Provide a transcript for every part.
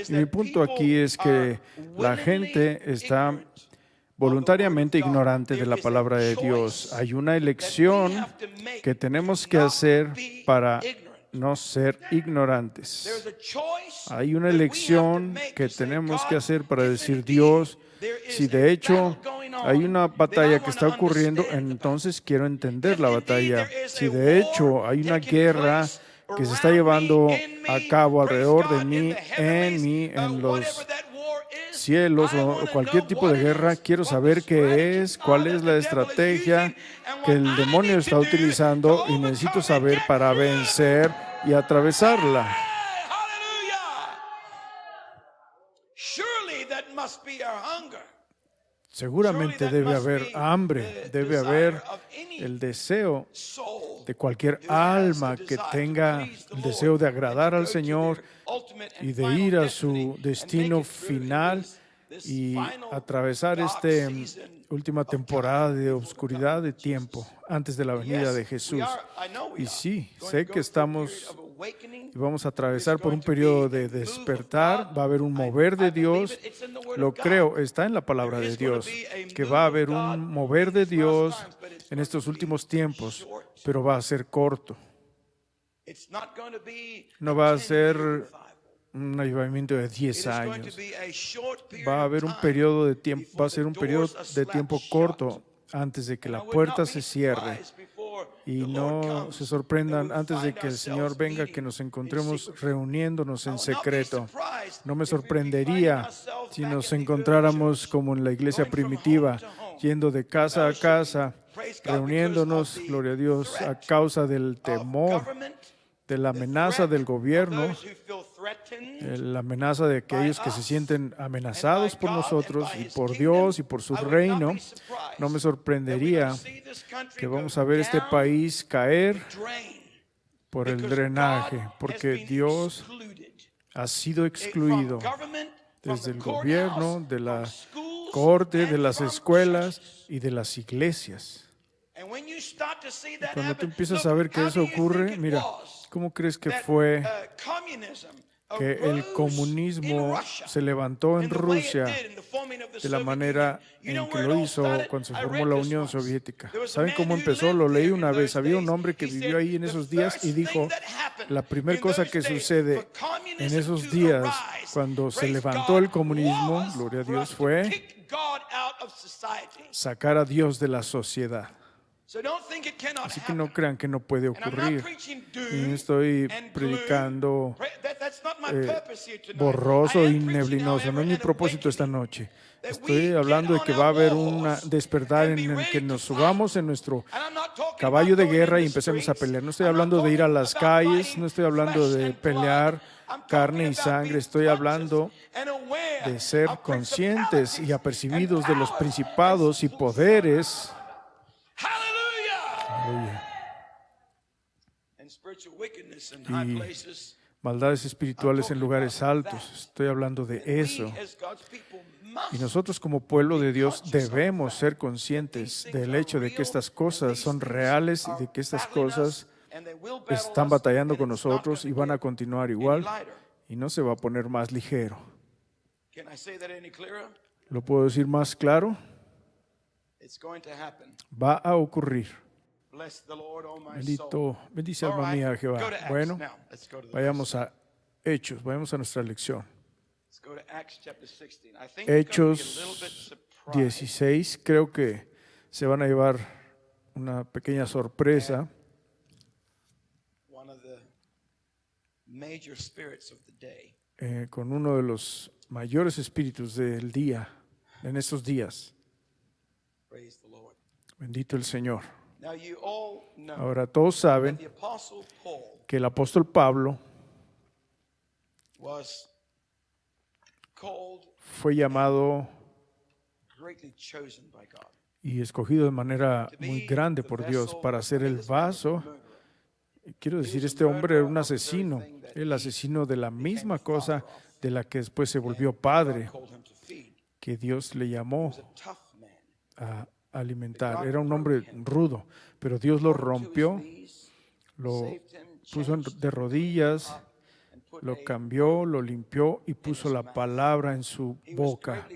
Y mi punto aquí es que la gente está voluntariamente ignorante de la palabra de Dios. Hay una elección que tenemos que hacer para no ser ignorantes. Hay una elección que tenemos que hacer para decir, Dios, si de hecho hay una batalla que está ocurriendo, entonces quiero entender la batalla. Si de hecho hay una guerra que se está llevando a cabo alrededor de mí, en los cielos o cualquier tipo de guerra, quiero saber qué es, cuál es la estrategia que el demonio está utilizando y necesito saber para vencer y atravesarla. Seguramente debe haber hambre, debe haber el deseo de cualquier alma que tenga el deseo de agradar al Señor y de ir a su destino final y atravesar esta última temporada de oscuridad de tiempo antes de la venida de Jesús. Y sí, sé que vamos a atravesar por un periodo de despertar, va a haber un mover de Dios, lo creo, está en la palabra de Dios, que va a haber un mover de Dios en estos últimos tiempos, pero va a ser corto. No va a ser un avivamiento de 10 años. Va a haber un periodo de tiempo, va a ser un periodo de tiempo corto antes de que la puerta se cierre. Y no se sorprendan antes de que el Señor venga que nos encontremos reuniéndonos en secreto. No me sorprendería si nos encontráramos como en la iglesia primitiva, yendo de casa a casa, reuniéndonos, gloria a Dios, a causa del temor, de la amenaza del gobierno, la amenaza de aquellos que se sienten amenazados por nosotros y por Dios y por su reino. No me sorprendería que vamos a ver este país caer por el drenaje, porque Dios ha sido excluido desde el gobierno, de la corte, de las escuelas y de las iglesias. Cuando tú empiezas a ver que eso ocurre, mira, ¿cómo crees que fue que el comunismo se levantó en Rusia de la manera en que lo hizo cuando se formó la Unión Soviética? ¿Saben cómo empezó? Lo leí una vez. Había un hombre que vivió ahí en esos días y dijo, la primera cosa que sucede en esos días cuando se levantó el comunismo, gloria a Dios, fue sacar a Dios de la sociedad. Así que no crean que no puede ocurrir. Y no estoy predicando borroso y neblinoso. No es mi propósito esta noche. Estoy hablando de que va a haber un despertar en el que nos subamos en nuestro caballo de guerra y empecemos a pelear. No estoy hablando de ir a las calles, no estoy hablando de pelear carne y sangre. Estoy hablando de ser conscientes y apercibidos de los principados y poderes. Aleluya. Y maldades espirituales en lugares altos. Estoy hablando de eso. Y nosotros como pueblo de Dios debemos ser conscientes del hecho de que estas cosas son reales y de que estas cosas están batallando con nosotros y van a continuar igual y no se va a poner más ligero. ¿Lo puedo decir más claro? Va a ocurrir. Bendito, bendice alma mía Jehová. Bueno, vayamos a Hechos, vayamos a nuestra lección. Hechos 16, creo que se van a llevar una pequeña sorpresa. Con uno de los mayores espíritus del día, en estos días. Bendito el Señor. Ahora todos saben que el apóstol Pablo fue llamado y escogido de manera muy grande por Dios para ser el vaso. Quiero decir, este hombre era un asesino, el asesino de la misma cosa de la que después se volvió padre, que Dios le llamó a alimentar. Era un hombre rudo, pero Dios lo rompió, lo puso de rodillas lo cambió, lo limpió y puso la palabra en su boca.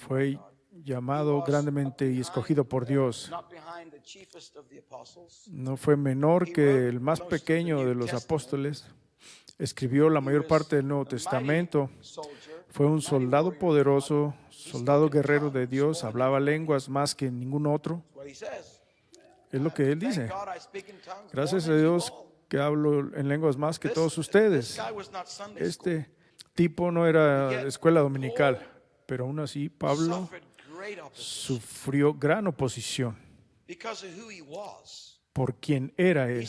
Fue llamado grandemente y escogido por Dios. No fue menor que el más pequeño de los apóstoles. Escribió la mayor parte del Nuevo Testamento. Fue un soldado poderoso, soldado guerrero de Dios. Hablaba lenguas más que ningún otro. Es lo que él dice. Gracias a Dios que hablo en lenguas más que todos ustedes. Este tipo no era escuela dominical, pero aún así Pablo sufrió gran oposición por quien era él.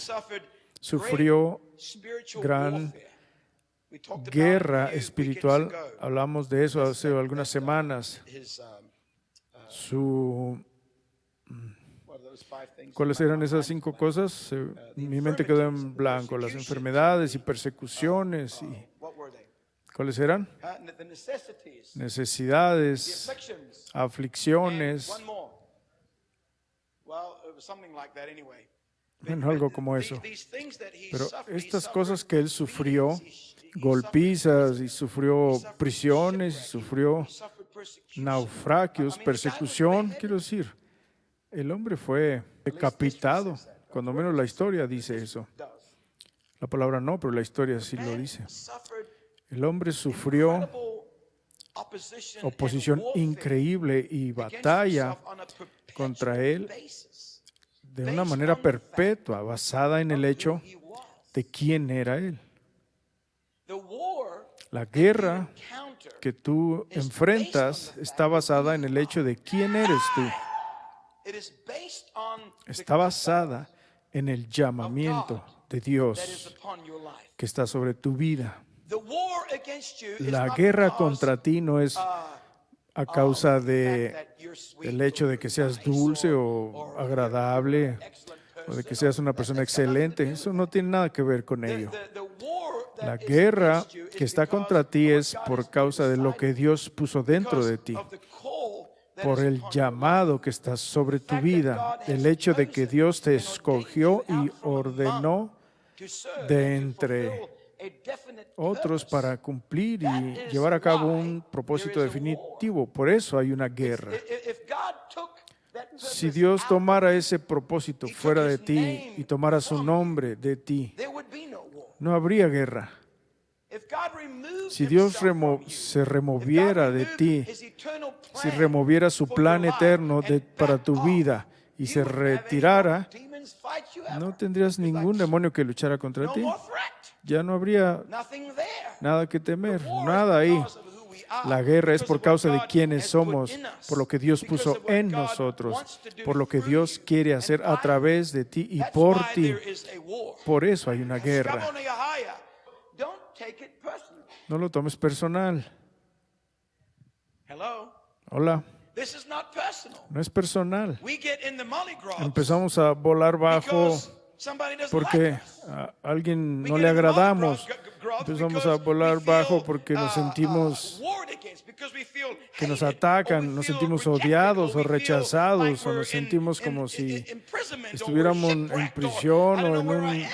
Sufrió gran guerra espiritual. Hablamos de eso hace algunas semanas. ¿Cuáles eran esas 5 cosas? Mi mente quedó en blanco. Las enfermedades y persecuciones. ¿Cuáles eran? Necesidades, aflicciones. Bueno, algo como eso. Pero estas cosas que él sufrió, golpizas, y sufrió prisiones, y sufrió naufragios, persecución, quiero decir, el hombre fue decapitado. Cuando menos la historia dice eso. La palabra no, pero la historia sí lo dice. El hombre sufrió oposición increíble y batalla contra él de una manera perpetua, basada en el hecho de quién era él. La guerra que tú enfrentas está basada en el hecho de quién eres tú. Está basada en el llamamiento de Dios que está sobre tu vida. La guerra contra ti no es a causa del hecho de que seas dulce o agradable o de que seas una persona excelente. Eso no tiene nada que ver con ello. La guerra que está contra ti es por causa de lo que Dios puso dentro de ti, por el llamado que está sobre tu vida, el hecho de que Dios te escogió y ordenó de entre otros para cumplir y llevar a cabo un propósito definitivo. Por eso hay una guerra. Si Dios tomara ese propósito fuera de ti y tomara su nombre de ti, no habría guerra. Si Dios se removiera de ti, si removiera su plan eterno para tu vida y se retirara, no tendrías ningún demonio que luchara contra ti. Ya no habría nada que temer, nada ahí. La guerra es por causa de quienes somos, por lo que Dios puso en nosotros, por lo que Dios quiere hacer a través de ti y por ti. Por eso hay una guerra. No lo tomes personal. Hola. No es personal. Empezamos a volar bajo porque a alguien no le agradamos. Empezamos a volar bajo porque nos sentimos que nos atacan, nos sentimos odiados o rechazados, o nos sentimos como si estuviéramos en prisión o en un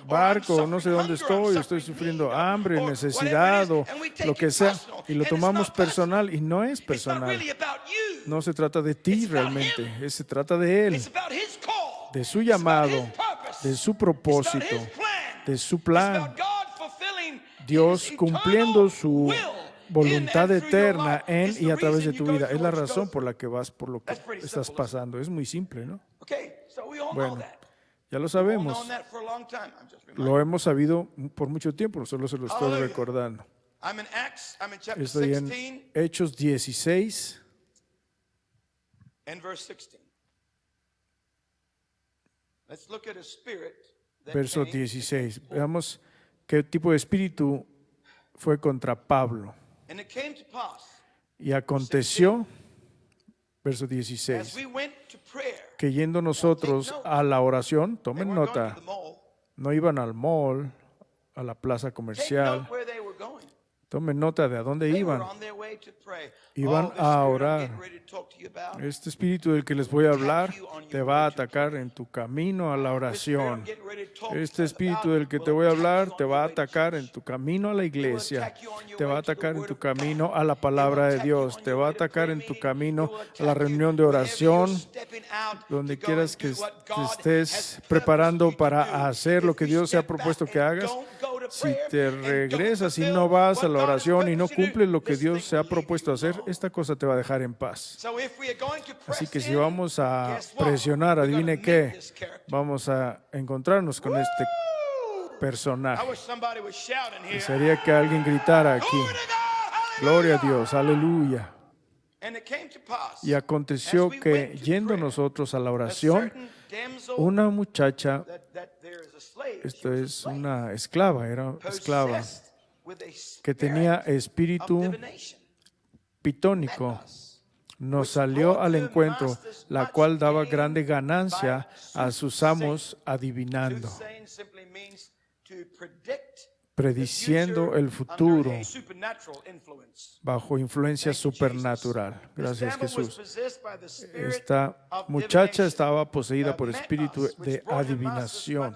barco, no sé dónde estoy sufriendo hambre, necesidad o lo que sea, y lo tomamos personal, y no es personal. No se trata de ti realmente, se trata de Él, de su llamado, de su propósito, de su plan. Dios cumpliendo su voluntad eterna en y a través de tu vida. Es la razón por la que vas por lo que estás pasando. Es muy simple, ¿no? Bueno, ya lo sabemos. Lo hemos sabido por mucho tiempo, solo se lo estoy recordando. Estoy en Hechos 16. Verso 16. Veamos qué tipo de espíritu fue contra Pablo. Y aconteció, verso 16, que yendo nosotros a la oración, tomen nota, no iban al mall, a la plaza comercial, Tomen nota de a dónde iban. Iban a orar. Este espíritu del que les voy a hablar te va a atacar en tu camino a la oración. Este espíritu del que te voy a hablar te va a atacar en tu camino a la iglesia. Te va a atacar en tu camino a la palabra de Dios. Te va a atacar en tu camino a la reunión de oración. Donde quieras que te estés preparando para hacer lo que Dios se ha propuesto que hagas. Si te regresas y no vas a la oración y no cumples lo que Dios se ha propuesto hacer, esta cosa te va a dejar en paz. Así que si vamos a presionar, adivine qué, vamos a encontrarnos con este personaje. Desearía que alguien gritara aquí: Gloria a Dios, aleluya. Y aconteció que, yendo nosotros a la oración, una muchacha, esto es una esclava, era esclava, que tenía espíritu pitónico, nos salió al encuentro, la cual daba grande ganancia a sus amos adivinando, prediciendo el futuro bajo influencia supernatural. Gracias, Jesús. Esta muchacha estaba poseída por espíritu de adivinación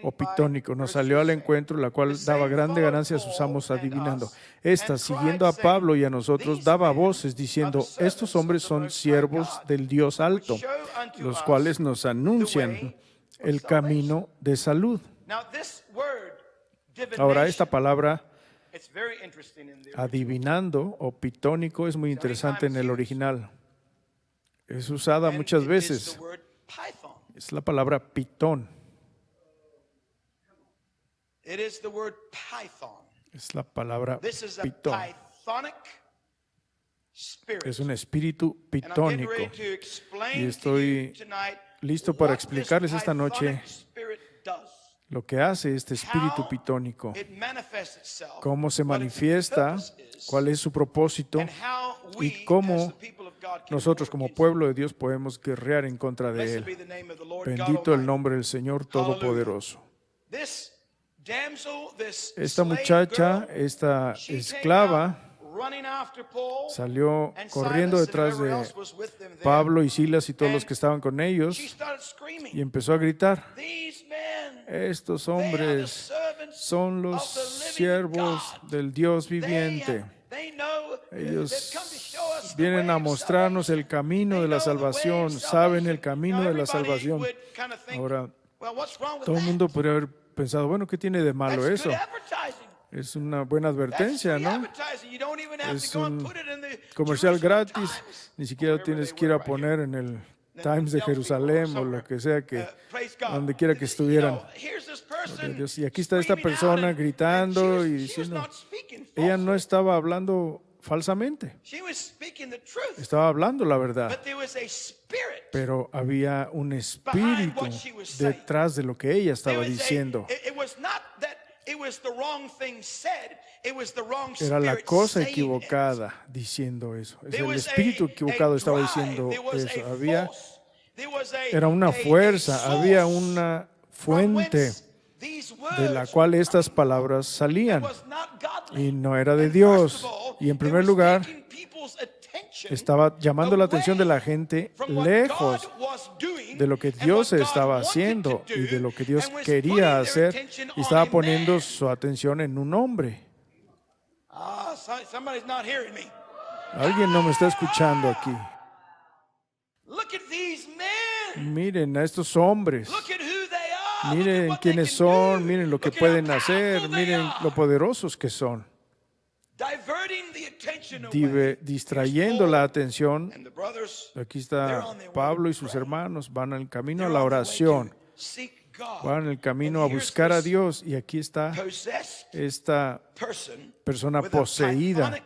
o pitónico. Nos salió al encuentro, la cual daba grande ganancia a sus amos adivinando. Esta, siguiendo a Pablo y a nosotros, daba voces diciendo: estos hombres son siervos del Dios alto, los cuales nos anuncian el camino de salud. Ahora, esta palabra adivinando o pitónico es muy interesante en el original. Es usada muchas veces. Es la palabra pitón. Es la palabra pitón. Es un espíritu pitónico. Y estoy listo para explicarles esta noche lo que hace este espíritu pitónico, cómo se manifiesta, cuál es su propósito y cómo nosotros como pueblo de Dios podemos guerrear en contra de él. Bendito el nombre del Señor Todopoderoso. Esta muchacha, esta esclava, salió corriendo detrás de Pablo y Silas y todos los que estaban con ellos y empezó a gritar: estos hombres son los siervos del Dios viviente. Ellos vienen a mostrarnos el camino de la salvación, saben el camino de la salvación. Ahora, todo el mundo podría haber pensado: bueno, ¿qué tiene de malo eso? Es una buena advertencia, ¿no? Es un comercial gratis. Ni siquiera tienes que ir a poner en el Times de Jerusalén o lo que sea, que donde quiera que estuvieran. Y aquí está esta persona gritando y diciendo, ella no estaba hablando falsamente, estaba hablando la verdad, pero había un espíritu detrás de lo que ella estaba diciendo. Era la cosa equivocada diciendo eso. El espíritu equivocado estaba diciendo eso. Era una fuerza, había una fuente de la cual estas palabras salían y no era de Dios. Y en primer lugar, estaba llamando la atención de la gente lejos de lo que Dios estaba haciendo y de lo que Dios quería hacer, y estaba poniendo su atención en un hombre. Alguien no me está escuchando aquí. Miren a estos hombres. Miren quiénes son, miren lo que pueden hacer, miren lo poderosos que son. Distrayendo la atención. Aquí está Pablo y sus hermanos, van al camino a la oración, van en el camino a buscar a Dios, y aquí está esta persona poseída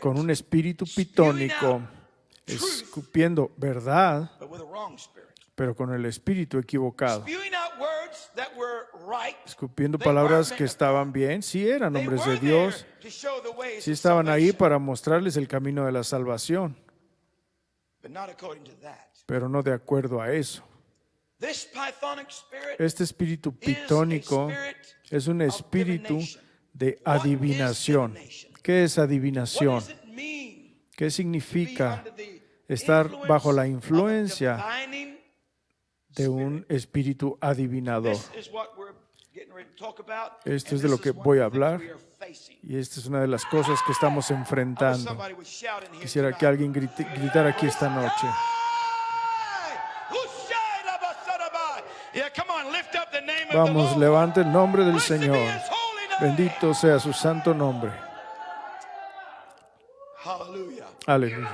con un espíritu pitónico, escupiendo verdad, pero con el espíritu equivocado. Escupiendo palabras que estaban bien, sí eran hombres de Dios, sí estaban ahí para mostrarles el camino de la salvación, pero no de acuerdo a eso. Este espíritu pitónico es un espíritu de adivinación. ¿Qué es adivinación? ¿Qué significa estar bajo la influencia de un espíritu adivinador? Esto es de lo que voy a hablar y esta es una de las cosas que estamos enfrentando. Quisiera que alguien gritara aquí esta noche. Vamos, levante el nombre del Señor. Bendito sea su santo nombre. Aleluya.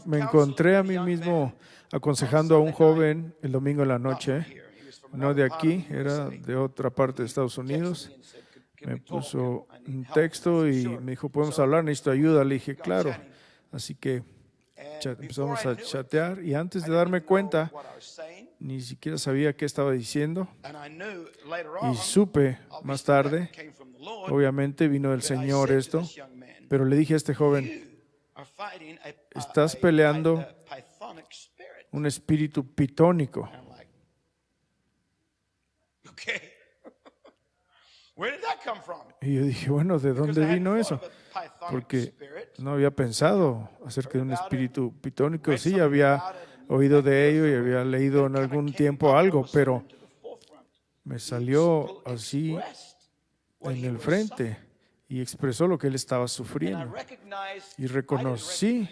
Me encontré a mí mismo aconsejando a un joven el domingo en la noche, no de aquí, era de otra parte de Estados Unidos. Me puso un texto y me dijo, ¿podemos hablar? Necesito ayuda. Le dije, claro. Así que empezamos a chatear y antes de darme cuenta, ni siquiera sabía qué estaba diciendo. Y supe más tarde, obviamente vino del Señor esto, pero le dije a este joven, estás peleando un espíritu pitónico. Y yo dije, bueno, ¿de dónde vino eso? Porque no había pensado acerca de un espíritu pitónico. Sí, había oído de ello y había leído en algún tiempo algo, pero me salió así en el frente y expresó lo que él estaba sufriendo. Y reconocí,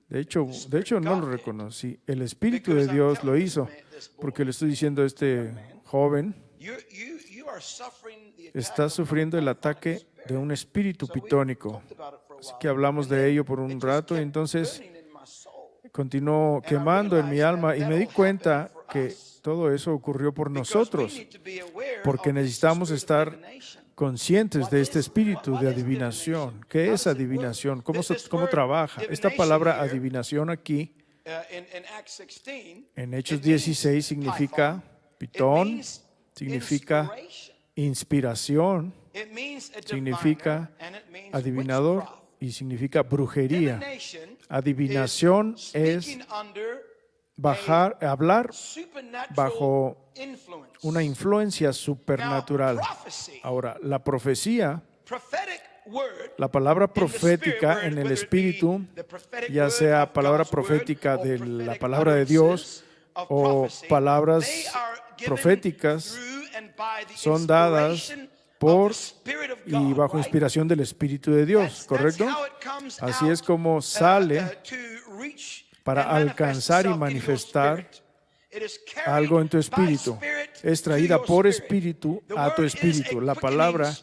de hecho no lo reconocí, el Espíritu de Dios lo hizo, porque le estoy diciendo a este joven, está sufriendo el ataque de un espíritu pitónico. Así que hablamos de ello por un rato y entonces continuó quemando en mi alma y me di cuenta que todo eso ocurrió por nosotros, porque necesitamos estar conscientes de este espíritu de adivinación. ¿Qué es adivinación? ¿Cómo trabaja? Esta palabra adivinación aquí, en Hechos 16, significa pitón, significa inspiración, significa adivinador y significa brujería. Adivinación es hablar bajo una influencia supernatural. Ahora, la profecía, la palabra profética en el Espíritu, ya sea palabra profética de la palabra de Dios o palabras proféticas, son dadas por y bajo inspiración del Espíritu de Dios, ¿correcto? Así es como sale para alcanzar y manifestar algo en tu espíritu. Es traída por espíritu a tu espíritu. La palabra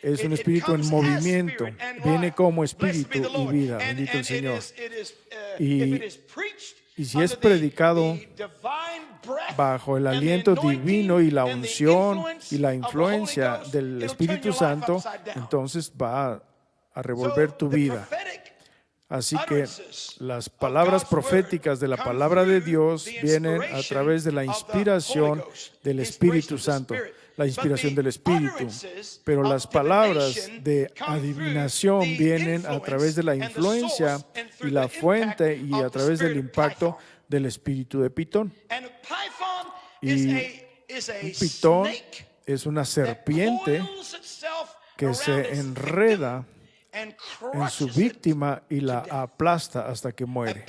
es un espíritu en movimiento. Viene como espíritu y vida. Bendito el Señor. Y si es predicado bajo el aliento divino y la unción y la influencia del Espíritu Santo, entonces va a revolver tu vida. Así que las palabras proféticas de la palabra de Dios vienen a través de la inspiración del Espíritu Santo, la inspiración del Espíritu. Pero las palabras de adivinación vienen a través de la influencia y la fuente y a través del impacto del espíritu de Pitón. Y un pitón es una serpiente que se enreda en su víctima y la aplasta hasta que muere.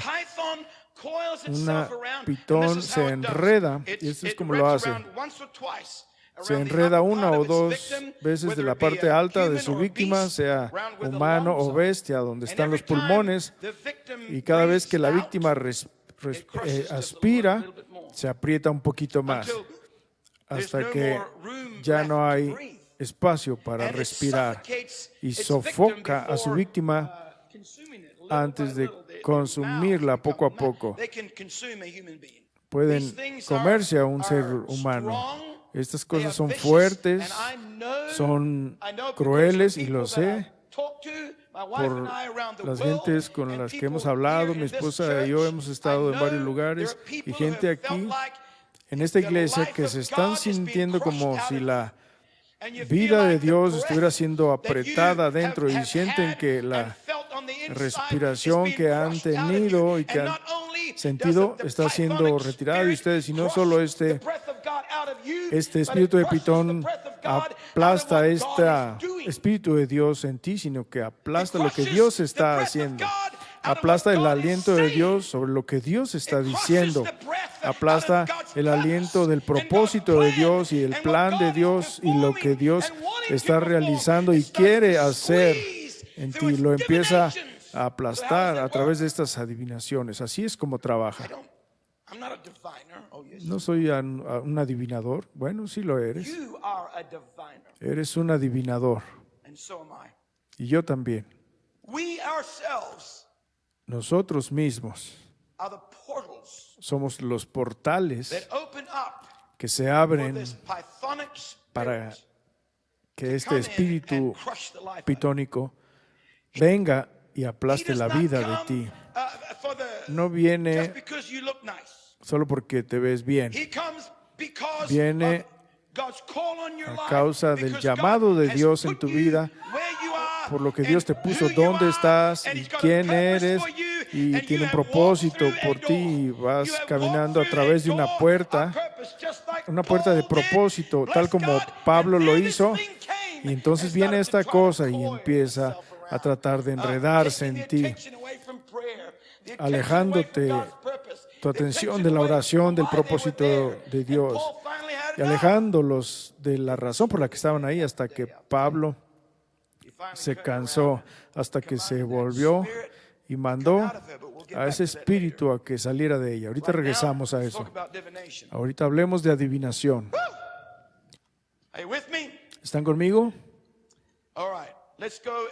Una pitón se enreda, y esto es como lo hace. Se enreda una o dos veces de la parte alta de su víctima, sea humano o bestia, donde están los pulmones, y cada vez que la víctima aspira, se aprieta un poquito más, hasta que ya no hay espacio para respirar y sofoca a su víctima antes de consumirla poco a poco. Pueden comerse a un ser humano. Estas cosas son fuertes, son crueles y lo sé por las gentes con las que hemos hablado. Mi esposa y yo hemos estado en varios lugares y gente aquí en esta iglesia que se están sintiendo como si la vida de Dios estuviera siendo apretada adentro y sienten que la respiración que han tenido y que han sentido está siendo retirado de ustedes, y no solo este espíritu de Pitón aplasta este espíritu de Dios en ti, sino que aplasta lo que Dios está haciendo. Aplasta el aliento de Dios sobre lo que Dios está diciendo. Aplasta el aliento del propósito de Dios y el plan de Dios y lo que Dios está realizando y quiere hacer en ti. Lo empieza a aplastar a través de estas adivinaciones. Así es como trabaja. No soy un adivinador. Bueno, sí lo eres. Eres un adivinador. Y yo también. Nosotros mismos somos los portales que se abren para que este espíritu pitónico venga y aplaste la vida de ti. No viene solo porque te ves bien. Viene a causa del llamado de Dios en tu vida, por lo que Dios te puso, dónde estás y quién eres, y tiene un propósito por ti, y vas caminando a través de una puerta de propósito, tal como Pablo lo hizo, y entonces viene esta cosa y empieza a tratar de enredarse en ti, alejándote tu atención de la oración, del propósito de Dios, y alejándolos de la razón por la que estaban ahí, hasta que Pablo se cansó, hasta que se volvió y mandó a ese espíritu a que saliera de ella. Ahorita regresamos a eso. Ahorita hablemos de adivinación. ¿Están conmigo?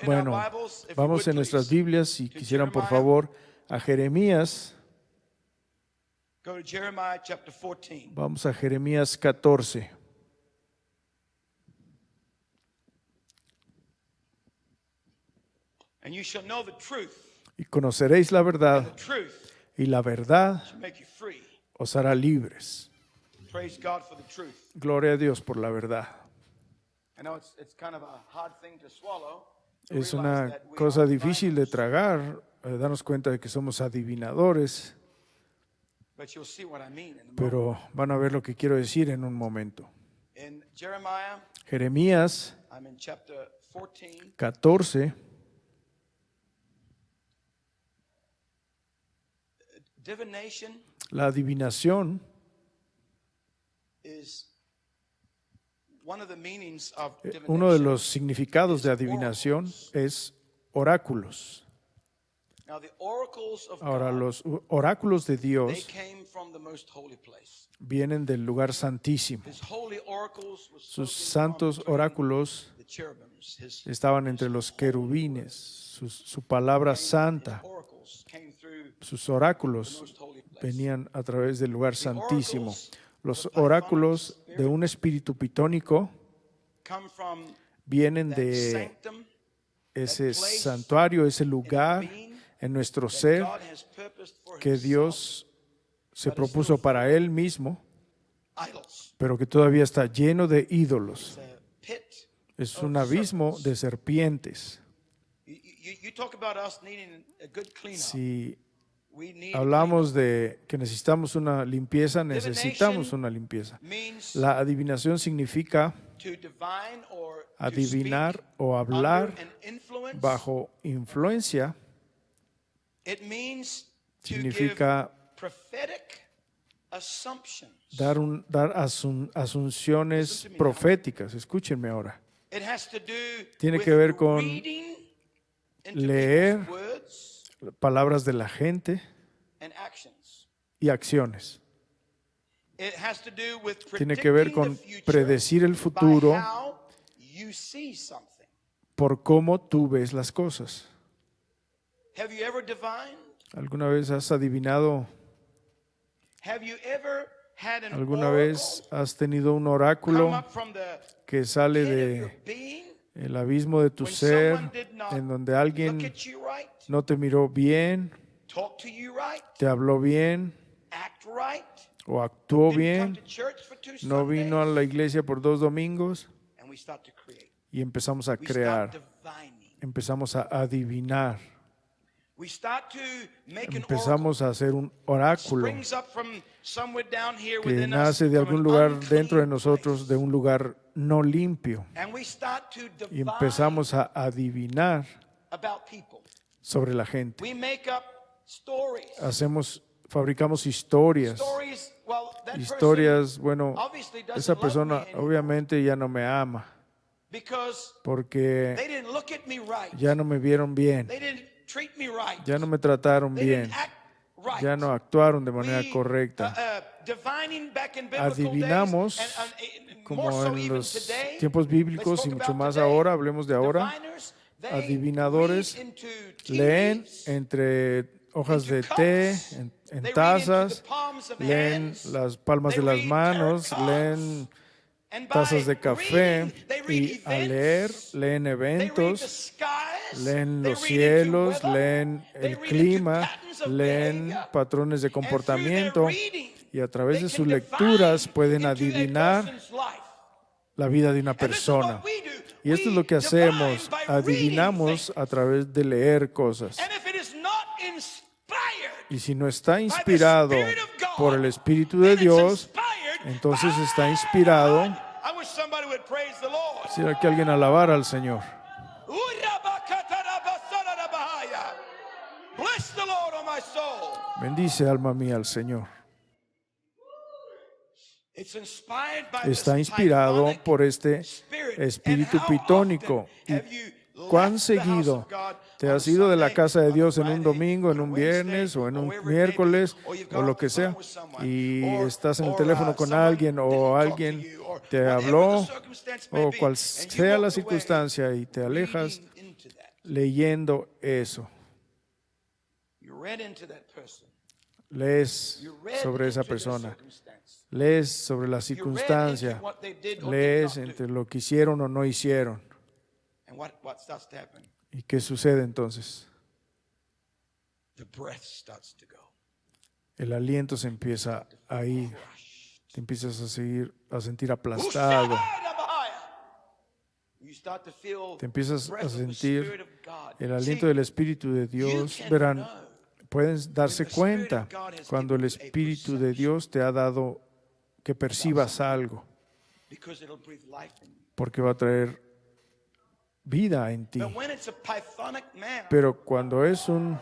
Bueno, vamos en nuestras Biblias, si quisieran, por favor, a Jeremías. Vamos a Jeremías 14. Y conoceréis la verdad, y la verdad os hará libres. Gloria a Dios por la verdad. Es una cosa difícil de tragar, darnos cuenta de que somos adivinadores, pero van a ver lo que quiero decir en un momento. Jeremías 14. La adivinación uno de los significados de adivinación es oráculos. Ahora, los oráculos de Dios vienen del lugar santísimo. Sus santos oráculos estaban entre los querubines, su palabra santa. Sus oráculos venían a través del lugar santísimo. Los oráculos de un espíritu pitónico vienen de ese santuario, ese lugar en nuestro ser que Dios se propuso para Él mismo, pero que todavía está lleno de ídolos. Es un abismo de serpientes. Si hablamos de que necesitamos una limpieza, necesitamos una limpieza. La adivinación significa adivinar o hablar bajo influencia. Significa dar asunciones proféticas. Escúchenme ahora. Tiene que ver con leer palabras de la gente y acciones. Tiene que ver con predecir el futuro por cómo tú ves las cosas. ¿Alguna vez has adivinado? ¿Alguna vez has tenido un oráculo que sale del abismo de tu ser, en donde alguien no te miró bien, te habló bien o actuó bien, no vino a la iglesia por 2 domingos y empezamos a crear, empezamos a adivinar? Empezamos a hacer un oráculo que nace de algún lugar dentro de nosotros, de un lugar no limpio. Y empezamos a adivinar sobre la gente. Fabricamos historias. Historias, bueno, esa persona obviamente ya no me ama porque ya no me vieron bien, ya no me trataron bien, ya no actuaron de manera correcta. Adivinamos, como en los tiempos bíblicos y mucho más ahora, hablemos de ahora, adivinadores leen entre hojas de té, en tazas, leen las palmas de las manos, leen tazas de café y al leer, leen eventos, leen los cielos, leen el clima, leen patrones de comportamiento y a través de sus lecturas pueden adivinar la vida de una persona. Y esto es lo que hacemos, adivinamos a través de leer cosas. Y si no está inspirado por el Espíritu de Dios, entonces está inspirado. Quisiera que alguien alabara al Señor. Bendice, alma mía, al Señor. Está inspirado por este espíritu pitónico. ¿Y cuán seguido te has ido de la casa de Dios en un domingo, en un viernes o en un miércoles o lo que sea y estás en el teléfono con alguien o alguien te habló o cual sea la circunstancia y te alejas leyendo eso? Lees sobre esa persona, lees sobre la circunstancia, lees entre lo que hicieron o no hicieron. ¿Y qué sucede entonces? El aliento se empieza a ir, te empiezas a sentir aplastado, te empiezas a sentir el aliento del Espíritu de Dios. Verán, pueden darse cuenta cuando el Espíritu de Dios te ha dado que percibas algo, porque va a traer vida en ti. Pero cuando es un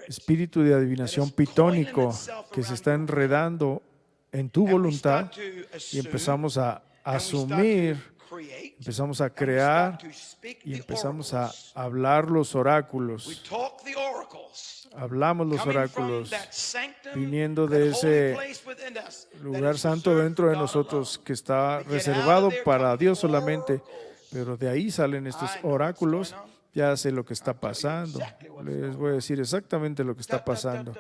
espíritu de adivinación pitónico que se está enredando en tu voluntad y empezamos a asumir, empezamos a crear y empezamos a hablar los oráculos. Hablamos los oráculos viniendo de ese lugar santo dentro de nosotros que está reservado para Dios solamente, pero de ahí salen estos oráculos. Ya sé lo que está pasando. Les voy a decir exactamente lo que está pasando.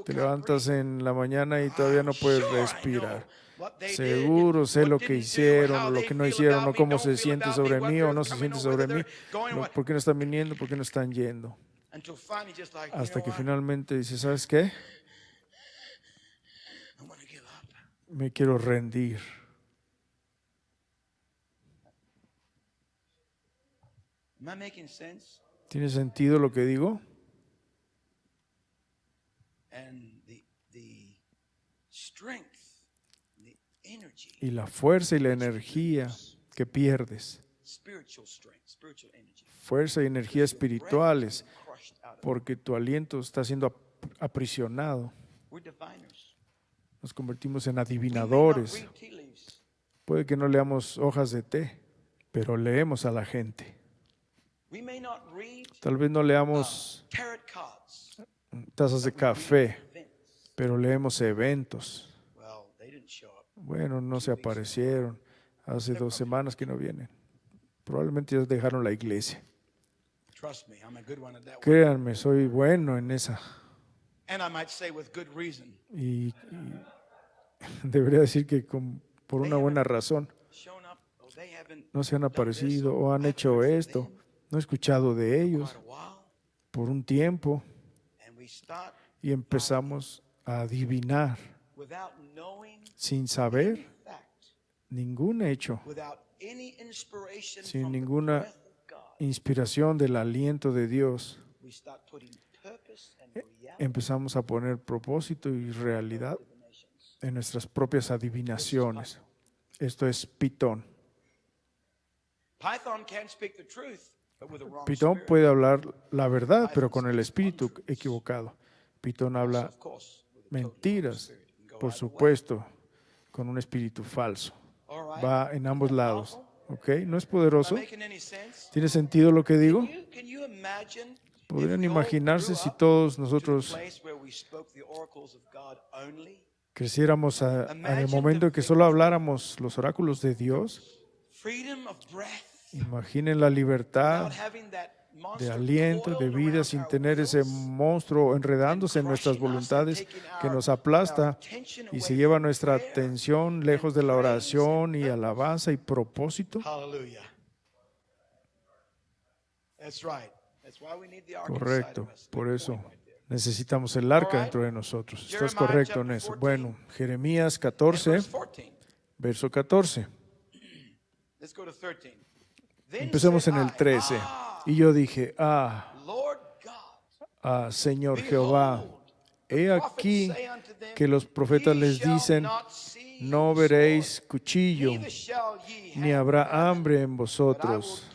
Te levantas en la mañana y todavía no puedes respirar. Seguro sé lo que hicieron o lo que no hicieron o cómo se siente sobre mí o no se siente sobre mí. ¿Por qué no están viniendo? ¿Por qué no están yendo? Hasta que finalmente dices, ¿sabes qué? Me quiero rendir. ¿Tiene sentido lo que digo? Y la fuerza y la energía que pierdes, fuerza y energía espirituales, porque tu aliento está siendo aprisionado. Nos convertimos en adivinadores. Puede que no leamos hojas de té, pero leemos a la gente. Tal vez no leamos tazas de café, pero leemos eventos. Bueno, no se aparecieron. Hace 2 semanas que no vienen. Probablemente ya dejaron la iglesia. Créanme, soy bueno en esa. Y debería decir que por una buena razón. No se han aparecido o han hecho esto. No he escuchado de ellos por un tiempo. Y empezamos a adivinar sin saber ningún hecho, sin ninguna inspiración del aliento de Dios, empezamos a poner propósito y realidad en nuestras propias adivinaciones. Esto es Pitón. Pitón puede hablar la verdad, pero con el espíritu equivocado. Pitón habla mentiras, por supuesto, con un espíritu falso. Va en ambos lados. ¿Ok? ¿No es poderoso? ¿Tiene sentido lo que digo? ¿Podrían imaginarse si todos nosotros creciéramos en el momento en que solo habláramos los oráculos de Dios? Imaginen la libertad de aliento, de vida, sin tener ese monstruo enredándose en nuestras voluntades que nos aplasta y se lleva nuestra atención lejos de la oración y alabanza y propósito. Correcto, por eso necesitamos el arca dentro de nosotros. ¿Estás correcto en eso? Bueno, Jeremías 14, verso 14. Empecemos en el 13. Y yo dije, Señor Jehová, he aquí que los profetas les dicen, no veréis cuchillo, ni habrá hambre en vosotros,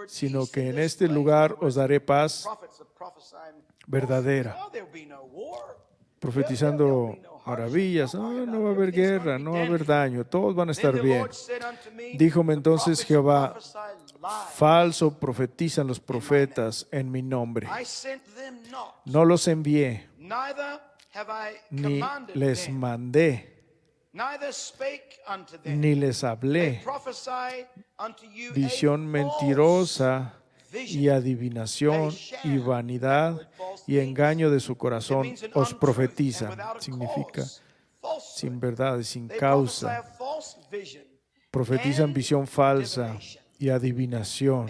sino que en este lugar os daré paz verdadera. Profetizando maravillas, no va a haber guerra, no va a haber daño, todos van a estar bien. Díjome entonces Jehová, falso profetizan los profetas en mi nombre. No los envié, ni les mandé, ni les hablé. Visión mentirosa y adivinación y vanidad y engaño de su corazón os profetizan. Significa sin verdad, sin causa. Profetizan visión falsa y adivinación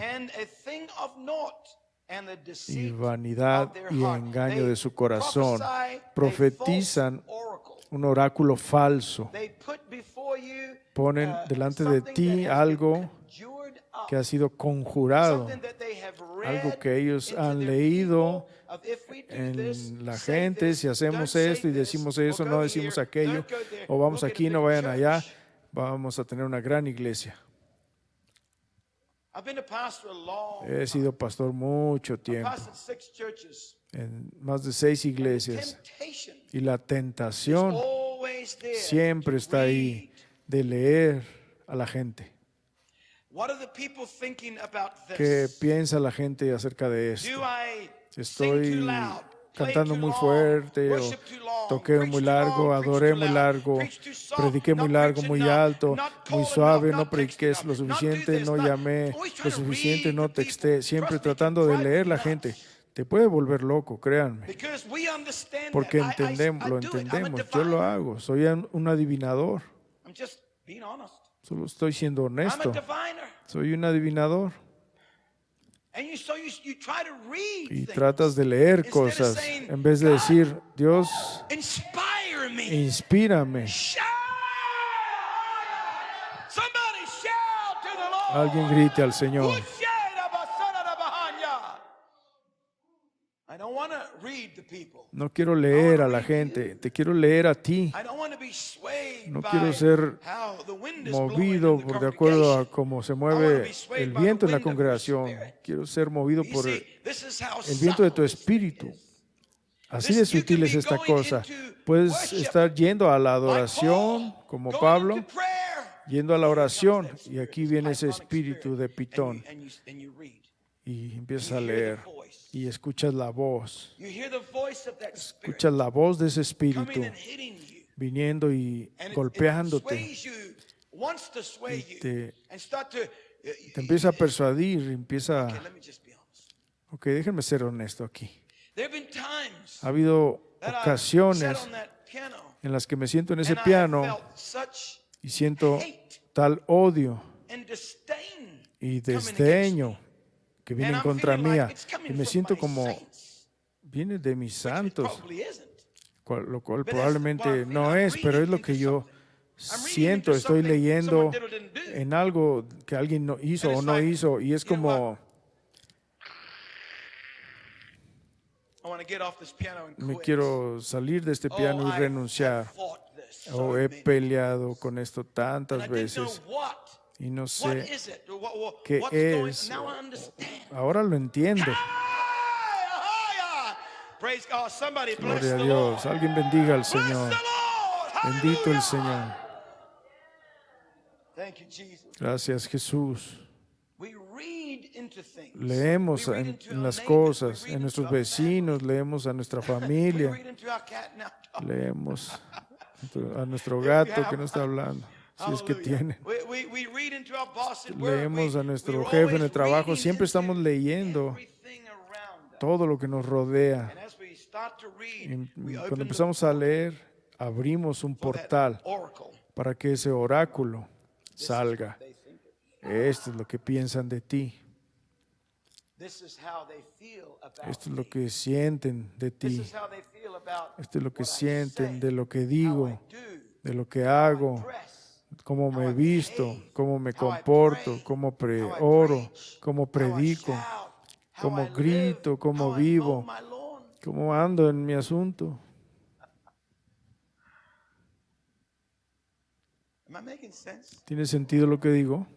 y vanidad y engaño de su corazón. Profetizan un oráculo falso. Ponen delante de ti algo que ha sido conjurado, algo que ellos han leído en la gente. Si hacemos esto y decimos eso, no decimos aquello, o vamos aquí, no vayan allá, vamos a tener una gran iglesia. He sido pastor mucho tiempo, en más de 6 iglesias, y la tentación siempre está ahí de leer a la gente. ¿Qué piensa la gente acerca de esto? ¿Estoy cantando muy fuerte o toqué muy largo, adoré muy largo, prediqué muy largo, muy alto, muy suave, no prediqué lo suficiente, no llamé lo suficiente, no texté? Siempre tratando de leer la gente. Te puede volver loco, créanme. Porque lo entendemos. Yo lo hago. Soy un adivinador. Solo estoy siendo honesto. Soy un adivinador. Y tratas de leer cosas en vez de decir, Dios, inspírame. Alguien grite al Señor. No quiero leer a la gente, te quiero leer a ti. No quiero ser movido por de acuerdo a cómo se mueve el viento en la congregación. Quiero ser movido por el viento de tu espíritu. Así de sutil es esta cosa. Puedes estar yendo a la adoración, como Pablo, yendo a la oración, y aquí viene ese espíritu de Pitón. Y empiezas a leer y escuchas la voz. Escuchas la voz de ese espíritu viniendo y golpeándote. Y te empieza a persuadir, Ok, déjenme ser honesto aquí. Ha habido ocasiones en las que me siento en ese piano y siento tal odio y desdeño que vienen contra mía, y me siento como viene de mis santos, lo cual probablemente no es, pero es lo que yo siento. Estoy leyendo en algo que alguien no hizo o no hizo, y es como, me quiero salir de este piano y renunciar. He peleado con esto tantas veces y no sé qué es. Ahora lo entiendo. Gloria a Dios. Alguien bendiga al Señor. Bendito el Señor. Gracias, Jesús. Leemos en las cosas, en nuestros vecinos, leemos a nuestra familia, leemos a nuestro gato que no está hablando, si es que tiene. Leemos a nuestro jefe en el trabajo, siempre estamos leyendo todo lo que nos rodea. Y cuando empezamos a leer, abrimos un portal para que ese oráculo salga. Esto es lo que piensan de ti. Esto es lo que sienten de ti. Esto es lo que sienten de lo que digo, de lo que hago, cómo me visto, cómo me comporto, cómo oro, cómo predico, cómo grito, cómo vivo, cómo ando en mi asunto. ¿Tiene sentido lo que digo?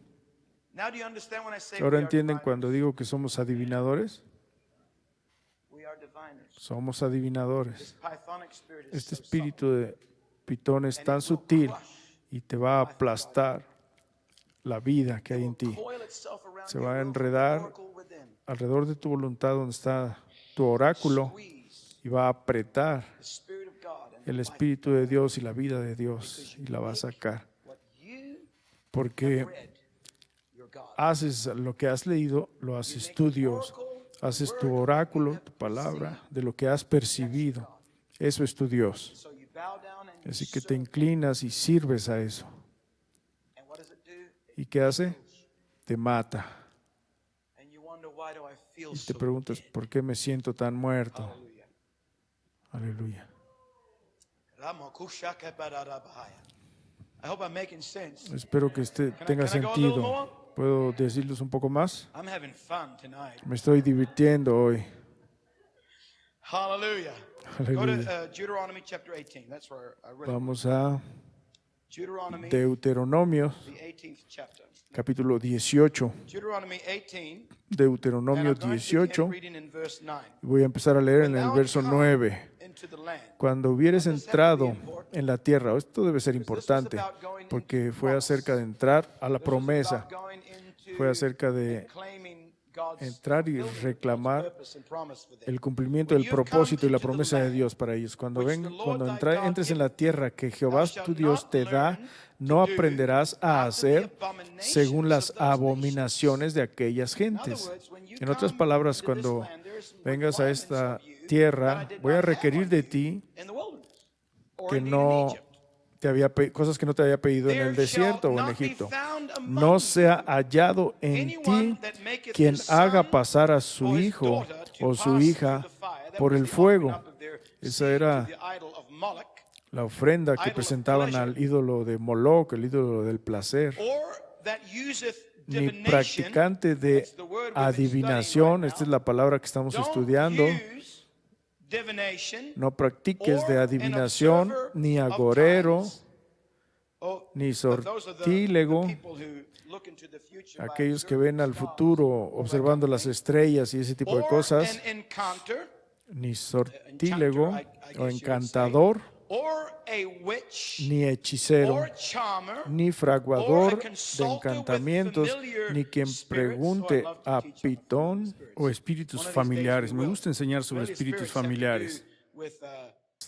¿Ahora entienden cuando digo que somos adivinadores? Somos adivinadores. Este espíritu de Pitón es tan sutil y te va a aplastar la vida que hay en ti. Se va a enredar alrededor de tu voluntad donde está tu oráculo y va a apretar el Espíritu de Dios y la vida de Dios y la va a sacar. Porque haces lo que has leído, lo haces tú, Dios. Haces tu oráculo, tu palabra, de lo que has percibido. Eso es tu Dios. Así que te inclinas y sirves a eso. ¿Y qué hace? Te mata. Y te preguntas, ¿por qué me siento tan muerto? Aleluya. Espero que tenga sentido. ¿Puedo decirles un poco más? Me estoy divirtiendo hoy. Aleluya. Vamos a Deuteronomio, capítulo 18. Deuteronomio 18. Voy a empezar a leer en el verso 9. Cuando hubieres entrado en la tierra, esto debe ser importante, porque fue acerca de entrar a la promesa, fue acerca de entrar y reclamar el cumplimiento del propósito y la promesa de Dios para ellos. Cuando entres en la tierra que Jehová tu Dios te da, no aprenderás a hacer según las abominaciones de aquellas gentes. En otras palabras, cuando vengas a esta tierra, voy a requerir de ti que no cosas que no te había pedido en el desierto o en Egipto. No sea hallado en ti quien haga pasar a su hijo o su hija por el fuego. Esa era la ofrenda que presentaban al ídolo de Moloch, el ídolo del placer. Ni practicante de adivinación, esta es la palabra que estamos estudiando. No practiques de adivinación, ni agorero, ni sortílego. Aquellos que ven al futuro observando las estrellas y ese tipo de cosas. Ni sortílego o encantador, ni hechicero, ni fraguador de encantamientos, ni quien pregunte a Pitón o espíritus familiares. Me gusta enseñar sobre espíritus familiares.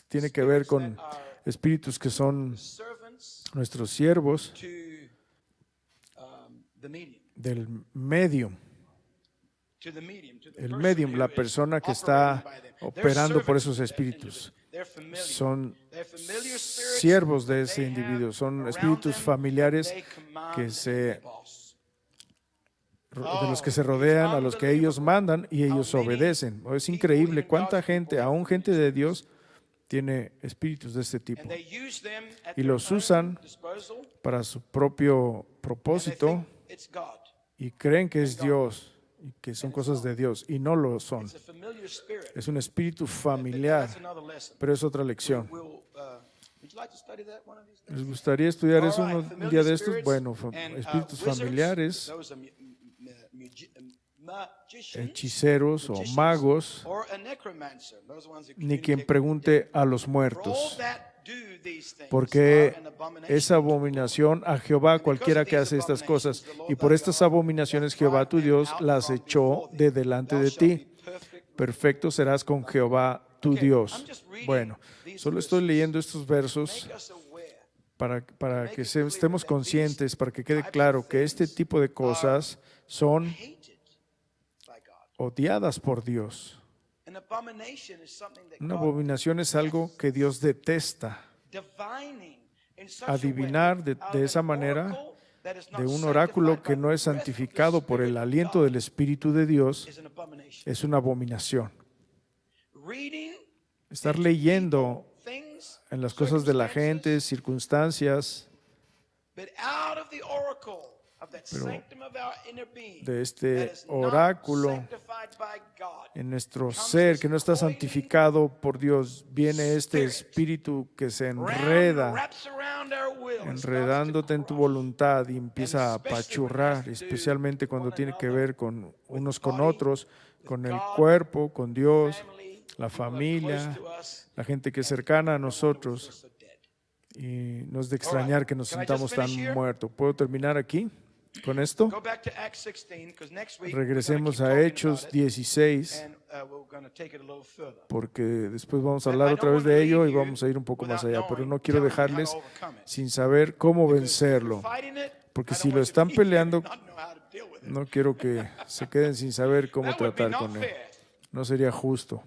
Tiene que ver con espíritus que son nuestros siervos del medium. El medium, la persona que está operando por esos espíritus. Son siervos de ese individuo, son espíritus familiares de los que se rodean, a los que ellos mandan y ellos obedecen. Es increíble cuánta gente, aún gente de Dios, tiene espíritus de este tipo y los usan para su propio propósito y creen que es Dios y que son cosas de Dios y no lo son. Es un espíritu familiar, pero es otra lección. ¿Les gustaría estudiar eso un día de estos? Bueno, espíritus familiares, hechiceros o magos, ni quien pregunte a los muertos, porque es abominación a Jehová cualquiera que hace estas cosas, y por estas abominaciones Jehová tu Dios las echó de delante de ti. Perfecto serás con Jehová tu Dios. Bueno, solo estoy leyendo estos versos para que estemos conscientes, para que quede claro que este tipo de cosas son odiadas por Dios. Una abominación es algo que Dios detesta. Adivinar de esa manera, de un oráculo que no es santificado por el aliento del Espíritu de Dios, es una abominación. Estar leyendo en las cosas de la gente, circunstancias, pero de este oráculo en nuestro ser que no está santificado por Dios, viene este espíritu que se enreda, enredándote en tu voluntad y empieza a apachurrar, especialmente cuando tiene que ver con unos con otros, con el cuerpo, con Dios, la familia, la gente que es cercana a nosotros. Y no es de extrañar que nos sintamos tan muertos. ¿Puedo terminar aquí con esto? Regresemos a Hechos 16, porque después vamos a hablar otra vez de ello y vamos a ir un poco más allá, pero no quiero dejarles sin saber cómo vencerlo, porque si lo están peleando, no quiero que se queden sin saber cómo tratar con él. No sería justo.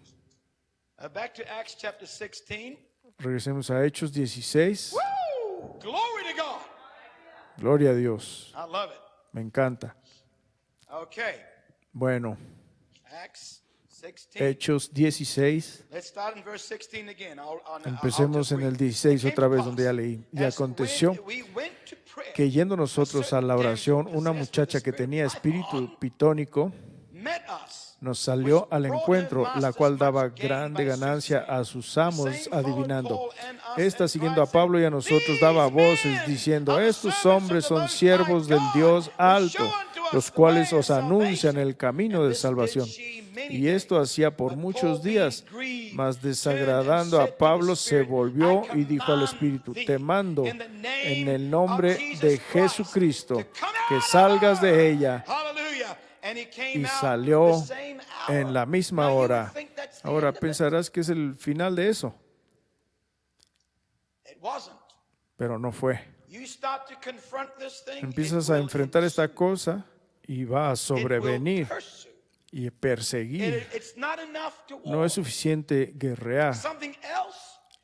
Regresemos a Hechos 16. Gloria a Dios. Me encanta. Bueno, Hechos 16. Empecemos en el 16 otra vez donde ya leí. Y aconteció que yendo nosotros a la oración, una muchacha que tenía espíritu pitónico nos salió al encuentro, la cual daba grande ganancia a sus amos adivinando. Esta, siguiendo a Pablo y a nosotros, daba voces diciendo: estos hombres son siervos del Dios alto, los cuales os anuncian el camino de salvación. Y esto hacía por muchos días, mas desagradando a Pablo se volvió y dijo al Espíritu: te mando en el nombre de Jesucristo que salgas de ella. Y salió en la misma hora. Ahora pensarás que es el final de eso, pero no fue. Empiezas a enfrentar esta cosa y va a sobrevenir y perseguir. No es suficiente guerrear.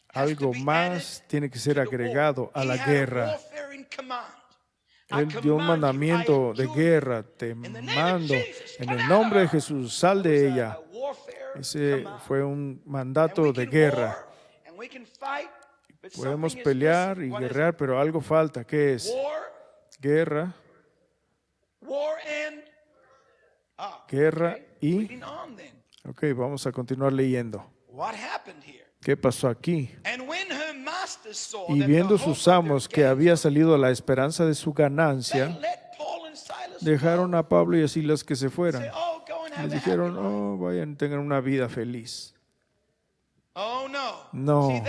Algo más tiene que ser agregado a la guerra. Él dio un mandamiento de guerra: te mando en el nombre de Jesús, sal de ella. Ese fue un mandato de guerra. Podemos pelear y guerrear, pero algo falta. ¿Qué es? Guerra. Guerra y... Ok, vamos a continuar leyendo. ¿Qué pasó aquí? Y viendo sus amos que había salido a la esperanza de su ganancia, dejaron a Pablo y a Silas que se fueran. Les dijeron: oh, vayan, tengan una vida feliz. No,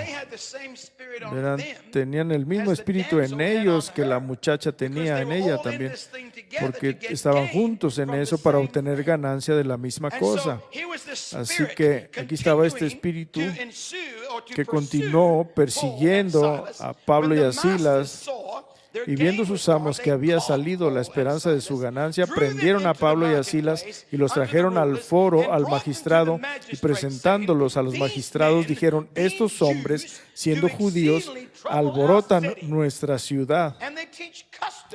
verán, tenían el mismo espíritu en ellos que la muchacha tenía en ella también, porque estaban juntos en eso para obtener ganancia de la misma cosa. Así que aquí estaba este espíritu que continuó persiguiendo a Pablo y a Silas. Y viendo sus amos que había salido la esperanza de su ganancia, prendieron a Pablo y a Silas y los trajeron al foro, al magistrado, y presentándolos a los magistrados dijeron: estos hombres, siendo judíos, alborotan nuestra ciudad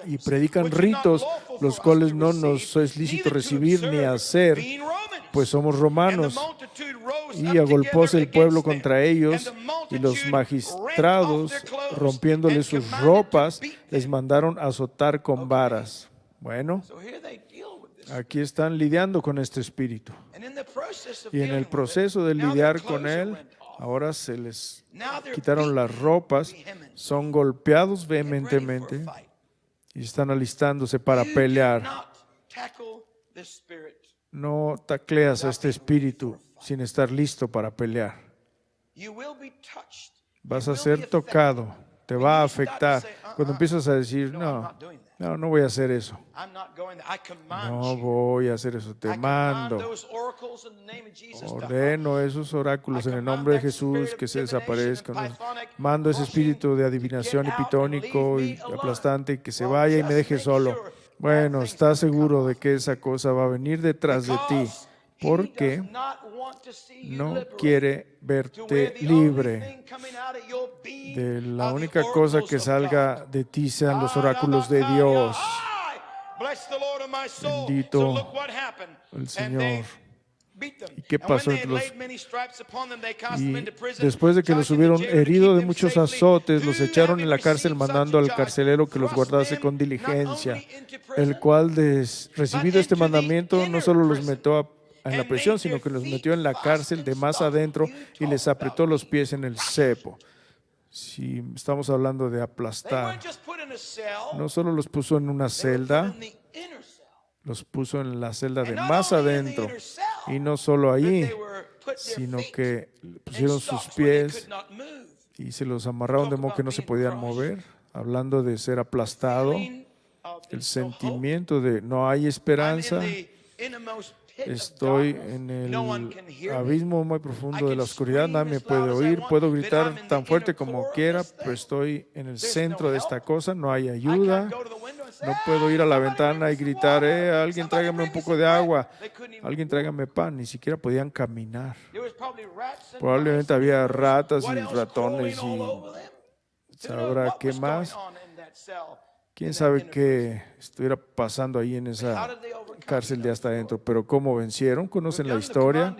y predican ritos, los cuales no nos es lícito recibir ni hacer, pues somos romanos. Y agolpóse el pueblo contra ellos, y los magistrados, rompiéndoles sus ropas, les mandaron azotar con varas. Bueno, aquí están lidiando con este espíritu. Y en el proceso de lidiar con él, ahora se les quitaron las ropas, son golpeados vehementemente y están alistándose para pelear. No tacleas a este espíritu sin estar listo para pelear. Vas a ser tocado, te va a afectar. Cuando empiezas a decir, no voy a hacer eso. No voy a hacer eso, te mando. Ordeno esos oráculos en el nombre de Jesús que se desaparezcan. Mando ese espíritu de adivinación y pitónico y aplastante que se vaya y me deje solo. Bueno, ¿estás seguro de que esa cosa va a venir detrás de ti? Porque no quiere verte libre. De la única cosa que salga de ti sean los oráculos de Dios. Bendito el Señor. ¿Y qué pasó? Y después de que los hubieron herido de muchos azotes, los echaron en la cárcel, mandando al carcelero que los guardase con diligencia, el cual, recibido este mandamiento, no solo los metió en la prisión, sino que los metió en la cárcel de más adentro y les apretó los pies en el cepo. Si estamos hablando de aplastar, no solo los puso en una celda, los puso en la celda de más adentro, y no solo ahí, sino que pusieron sus pies y se los amarraron de modo que no se podían mover. Hablando de ser aplastado, el sentimiento de no hay esperanza. Estoy en el abismo muy profundo de la oscuridad, nadie me puede oír, puedo gritar tan fuerte como quiera, pero estoy en el centro de esta cosa, no hay ayuda, no puedo ir a la ventana y gritar, alguien tráigame un poco de agua, alguien tráigame pan, ni siquiera podían caminar. Probablemente había ratas y ratones y sabrá qué más. ¿Quién sabe qué estuviera pasando ahí en esa cárcel de hasta adentro? Pero ¿cómo vencieron? ¿Conocen la historia?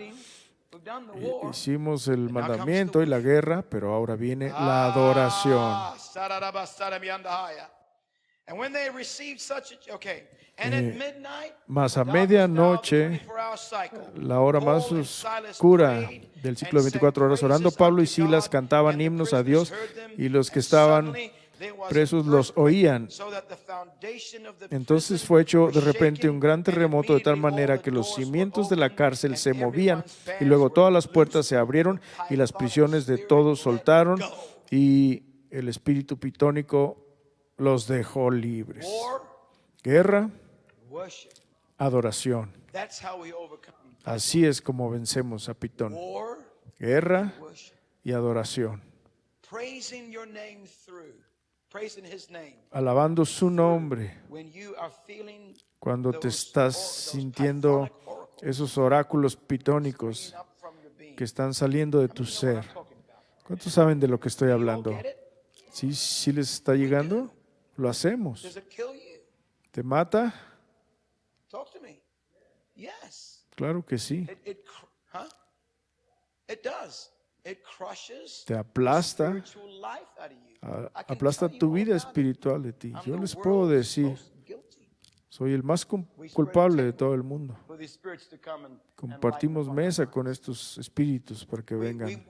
Hicimos el mandamiento y la guerra, pero ahora viene la adoración. Mas a medianoche, la hora más oscura del ciclo de 24 horas, orando Pablo y Silas cantaban himnos a Dios, y los que estaban presos los oían. Entonces fue hecho de repente un gran terremoto, de tal manera que los cimientos de la cárcel se movían, y luego todas las puertas se abrieron y las prisiones de todos soltaron, y el espíritu pitónico los dejó libres. Guerra, adoración. Así es como vencemos a Pitón. Guerra y adoración. Alabando su nombre. Cuando te estás sintiendo esos oráculos pitónicos que están saliendo de tu ser. ¿Cuántos saben de lo que estoy hablando? ¿Sí les está llegando? Lo hacemos. ¿Te mata? Claro que sí. Te aplasta. Aplasta tu vida espiritual de ti. Yo les puedo decir, soy el más culpable de todo el mundo. Compartimos mesa con estos espíritus para que vengan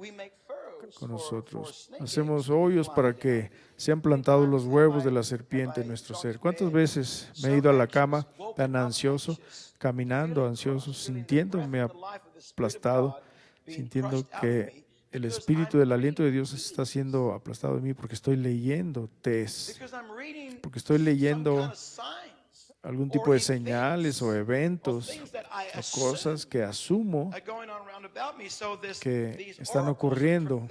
con nosotros. Hacemos hoyos para que sean plantados los huevos de la serpiente en nuestro ser. ¿Cuántas veces me he ido a la cama tan ansioso, caminando ansioso, sintiéndome aplastado, sintiendo que el espíritu del aliento de Dios está siendo aplastado de mí porque estoy leyendo test, porque estoy leyendo algún tipo de señales o eventos o cosas que asumo que están ocurriendo.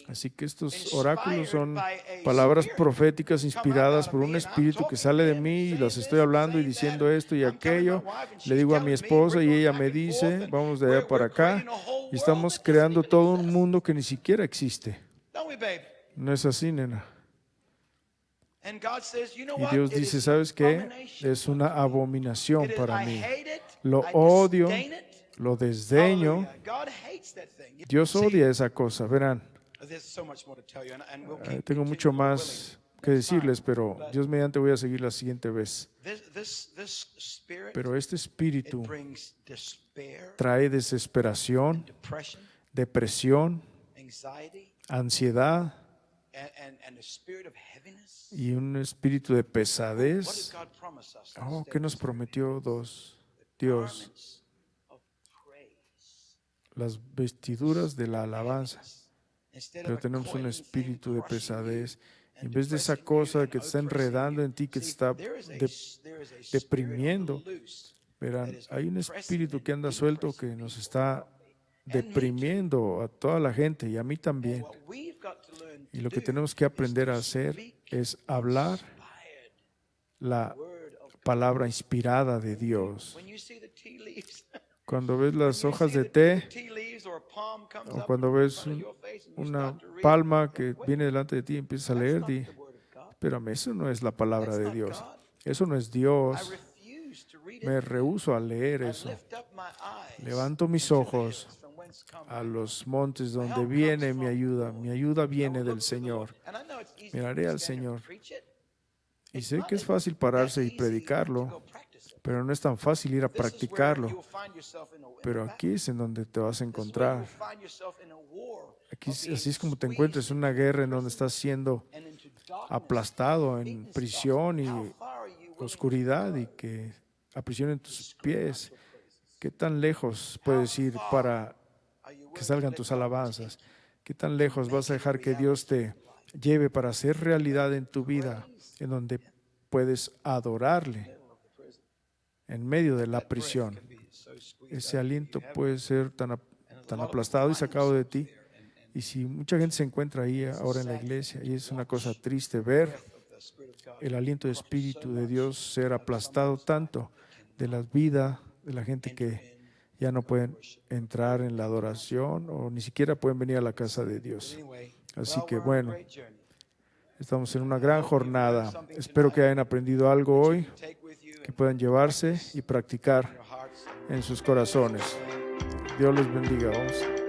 Así que estos oráculos son palabras proféticas inspiradas por un espíritu que sale de mí, y las estoy hablando y diciendo esto y aquello. Le digo a mi esposa y ella me dice, vamos de allá para acá, y estamos creando todo un mundo que ni siquiera existe. ¿No es así, nena? Y Dios dice, ¿sabes qué? Es una abominación para mí. Lo odio, lo desdeño. Dios odia esa cosa, verán. Tengo mucho más que decirles, pero Dios mediante voy a seguir la siguiente vez. Pero este espíritu trae desesperación, depresión, ansiedad y un espíritu de pesadez. Oh, ¿qué nos prometió Dios? Las vestiduras de la alabanza. Pero tenemos un espíritu de pesadez. En vez de esa cosa que te está enredando en ti, que te está deprimiendo, verán, hay un espíritu que anda suelto que nos está deprimiendo a toda la gente y a mí también. Y lo que tenemos que aprender a hacer es hablar la palabra inspirada de Dios. Cuando ves las hojas de té o cuando ves una palma que viene delante de ti y empiezas a leer, di, espérame, eso no es la palabra de Dios. Eso no es Dios. Me rehúso a leer eso. Levanto mis ojos a los montes donde viene mi ayuda. Mi ayuda viene del Señor. Miraré al Señor. Y sé que es fácil pararse y predicarlo, pero no es tan fácil ir a practicarlo. Pero aquí es en donde te vas a encontrar. Aquí, así es como te encuentras en una guerra en donde estás siendo aplastado en prisión y oscuridad y que aprisionen tus pies. ¿Qué tan lejos puedes ir para que salgan tus alabanzas? ¿Qué tan lejos vas a dejar que Dios te lleve para hacer realidad en tu vida, en donde puedes adorarle en medio de la prisión? Ese aliento puede ser tan aplastado y sacado de ti. Y si mucha gente se encuentra ahí ahora en la iglesia, y es una cosa triste ver el aliento de Espíritu de Dios ser aplastado tanto de la vida de la gente que ya no pueden entrar en la adoración o ni siquiera pueden venir a la casa de Dios. Así que bueno, estamos en una gran jornada. Espero que hayan aprendido algo hoy, que puedan llevarse y practicar en sus corazones. Dios les bendiga. Vamos.